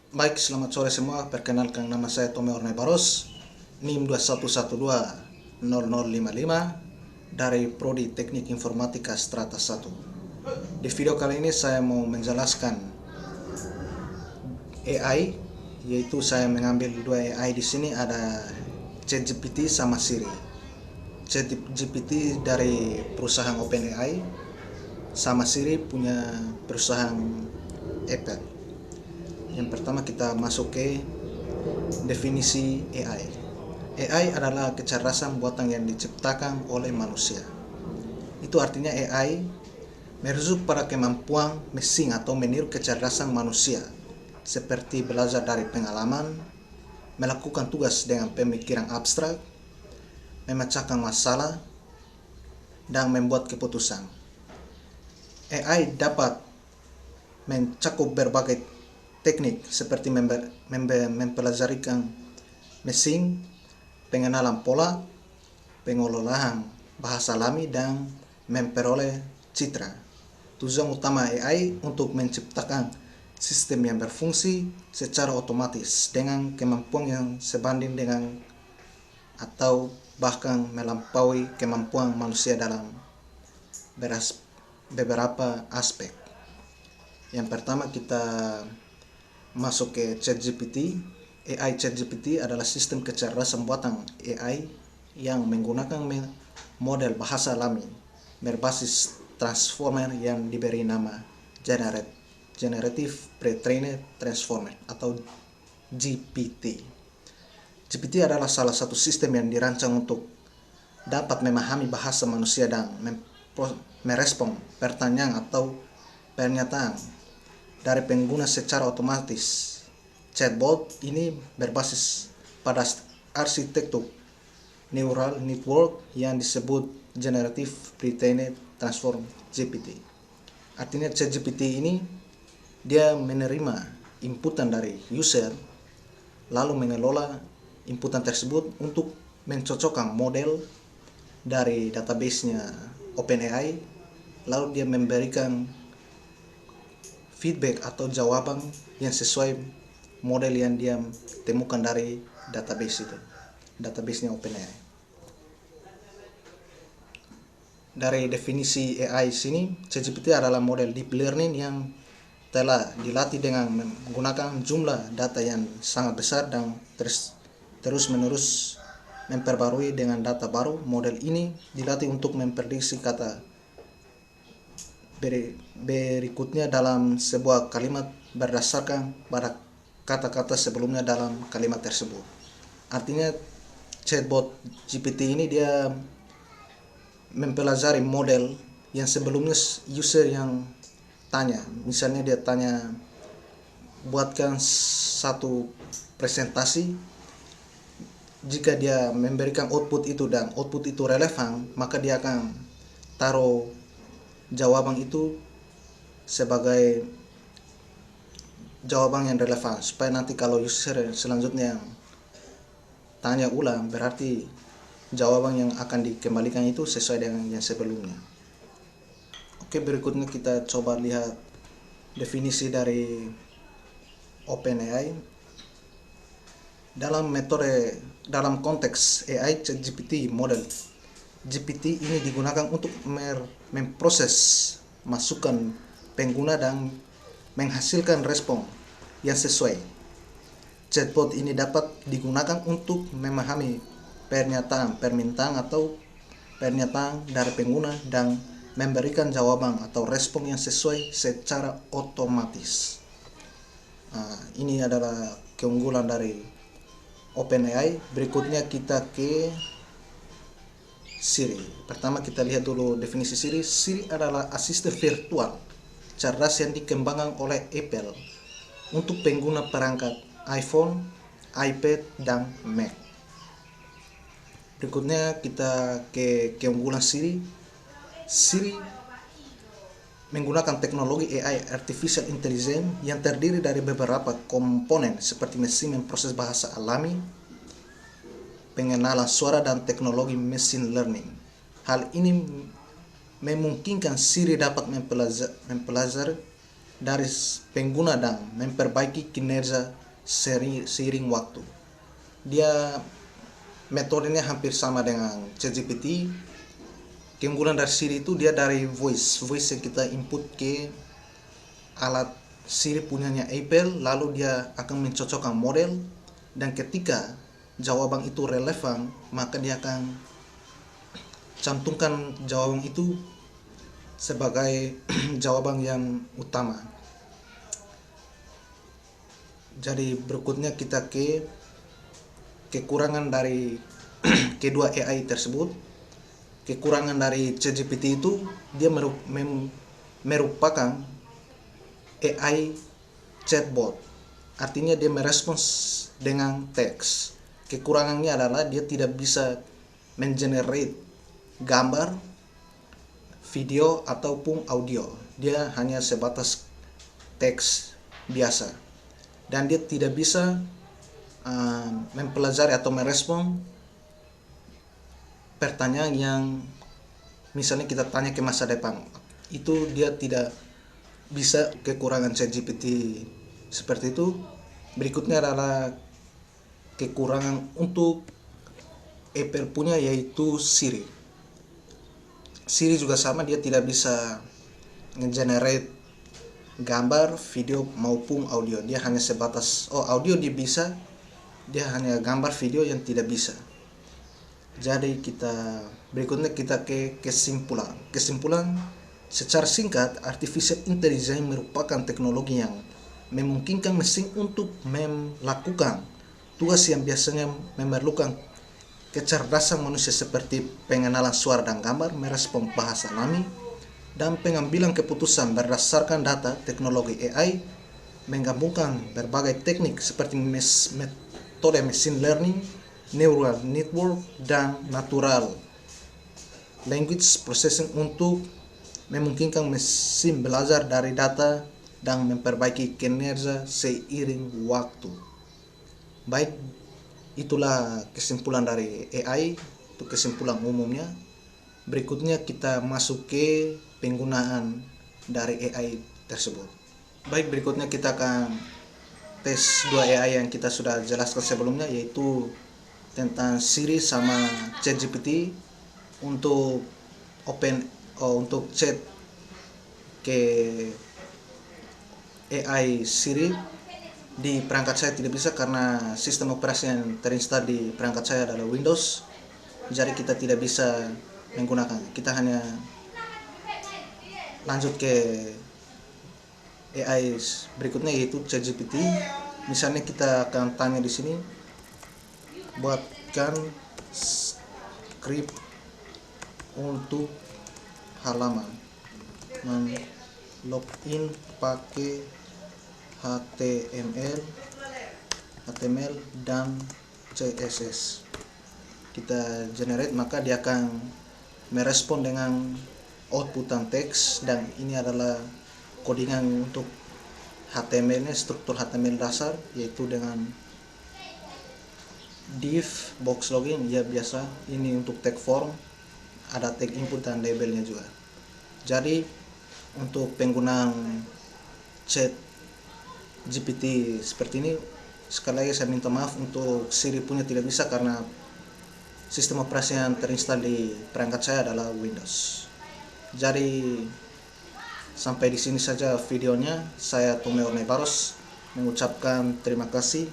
Baik, selamat sore semua. Perkenalkan nama saya Tommy Orne Baros, NIM 21120055 dari Prodi Teknik Informatika Strata 1. Di video kali ini saya mau menjelaskan AI, yaitu saya mengambil dua AI di sini, ada ChatGPT sama Siri. ChatGPT dari perusahaan OpenAI sama Siri punya perusahaan Apple. Yang pertama kita masuk ke definisi AI. AI adalah kecerdasan buatan yang diciptakan oleh manusia. Itu artinya AI merujuk pada kemampuan mesin atau meniru kecerdasan manusia, seperti belajar dari pengalaman, melakukan tugas dengan pemikiran abstrak, memecahkan masalah, dan membuat keputusan. AI dapat mencakup berbagai teknik seperti mempelajarikan mesin, pengenalan pola, pengolahan bahasa alami, dan memperoleh citra. Tujuan utama AI untuk menciptakan sistem yang berfungsi secara otomatis dengan kemampuan yang sebanding dengan atau bahkan melampaui kemampuan manusia dalam beberapa aspek. Yang pertama kita masuk ke ChatGPT. AI ChatGPT adalah sistem kecerdasan buatan AI yang menggunakan model bahasa alami berbasis transformer yang diberi nama Generative Pre-trained Transformer atau GPT. GPT adalah salah satu sistem yang dirancang untuk dapat memahami bahasa manusia dan merespon pertanyaan atau pernyataan dari pengguna secara otomatis. Chatbot ini berbasis pada arsitektur neural network yang disebut Generative Pre-trained Transformer GPT. Artinya ChatGPT ini dia menerima inputan dari user, lalu mengelola inputan tersebut untuk mencocokkan model dari database-nya OpenAI, lalu dia memberikan feedback atau jawaban yang sesuai model yang dia temukan dari database-nya OpenAI. Dari definisi AI sini, ChatGPT adalah model deep learning yang telah dilatih dengan menggunakan jumlah data yang sangat besar dan terus-menerus memperbarui dengan data baru. Model ini dilatih untuk memprediksi kata berikutnya dalam sebuah kalimat berdasarkan pada kata-kata sebelumnya dalam kalimat tersebut. Artinya chatbot GPT ini dia mempelajari model yang sebelumnya user yang tanya. Misalnya dia tanya, buatkan satu presentasi. Jika dia memberikan output itu dan output itu relevan, maka dia akan taruh jawaban itu sebagai jawaban yang relevan, supaya nanti kalau user selanjutnya tanya ulang, berarti jawaban yang akan dikembalikan itu sesuai dengan yang sebelumnya. Oke, berikutnya kita coba lihat definisi dari OpenAI. Dalam konteks AI ChatGPT model, GPT ini digunakan untuk memproses masukan pengguna dan menghasilkan respon yang sesuai. Chatbot ini dapat digunakan untuk memahami permintaan atau pernyataan dari pengguna dan memberikan jawaban atau respon yang sesuai secara otomatis. Ini adalah keunggulan dari OpenAI. Berikutnya kita ke Siri. Pertama kita lihat dulu definisi Siri. Siri adalah asisten virtual cerdas yang dikembangkan oleh Apple untuk pengguna perangkat iPhone, iPad, dan Mac. Berikutnya kita ke keunggulan Siri. Siri menggunakan teknologi AI Artificial Intelligence yang terdiri dari beberapa komponen seperti mesin memproses bahasa alami, pengenalan suara, dan teknologi machine learning. Hal ini memungkinkan Siri dapat mempelajari dari pengguna dan memperbaiki kinerja seiring waktu. Dia metodenya hampir sama dengan ChatGPT. Keunggulan dari Siri itu dia dari voice yang kita input ke alat Siri punyanya Apple, lalu dia akan mencocokkan model, dan ketika jawaban itu relevan maka dia akan cantumkan jawaban itu sebagai jawaban yang utama. Jadi berikutnya kita ke kekurangan dari kedua AI tersebut. Kekurangan dari ChatGPT itu dia merupakan AI chatbot, artinya dia merespons dengan teks. Kekurangannya adalah dia tidak bisa mengenerate gambar, video ataupun audio. Dia hanya sebatas teks biasa, dan dia tidak bisa mempelajari atau merespon pertanyaan yang misalnya kita tanya ke masa depan. Itu dia tidak bisa. Kekurangan ChatGPT seperti itu. Berikutnya adalah kekurangan untuk Apple punya, yaitu Siri. Siri juga sama, dia tidak bisa nge-generate gambar, video maupun audio. Dia hanya sebatas audio dia bisa, dia hanya gambar, video yang tidak bisa. Jadi berikutnya kita ke kesimpulan. Secara singkat, artificial intelligence merupakan teknologi yang memungkinkan mesin untuk melakukan tugas yang biasanya memerlukan kecerdasan manusia seperti pengenalan suara dan gambar, merespon bahasa alami, dan pengambilan keputusan berdasarkan data. Teknologi AI menggabungkan berbagai teknik seperti metode machine learning, neural network, dan natural language processing untuk memungkinkan mesin belajar dari data dan memperbaiki kinerja seiring waktu. Baik, itulah kesimpulan dari AI, itu kesimpulan umumnya. Berikutnya kita masuk ke penggunaan dari AI tersebut. Baik, berikutnya kita akan tes dua AI yang kita sudah jelaskan sebelumnya, yaitu tentang Siri sama ChatGPT. Untuk chat ke AI Siri di perangkat saya tidak bisa karena sistem operasi yang terinstall di perangkat saya adalah Windows. Jadi kita tidak bisa menggunakan. Kita hanya lanjut ke AI berikutnya, yaitu ChatGPT. Misalnya kita akan tanya di sini, buatkan skrip untuk halaman login pakai HTML dan CSS. Kita generate, maka dia akan merespon dengan outputan teks, dan ini adalah codingan untuk HTML-nya, struktur HTML dasar, yaitu dengan div box login ya biasa. Ini untuk tag form, ada tag input dan labelnya juga. Jadi untuk penggunaan chat GPT seperti ini, sekali lagi saya minta maaf. Untuk Siri punya tidak bisa karena sistem operasi yang terinstall di perangkat saya adalah Windows. Jadi sampai di sini saja videonya. Saya Tomeo Nevaros mengucapkan terima kasih.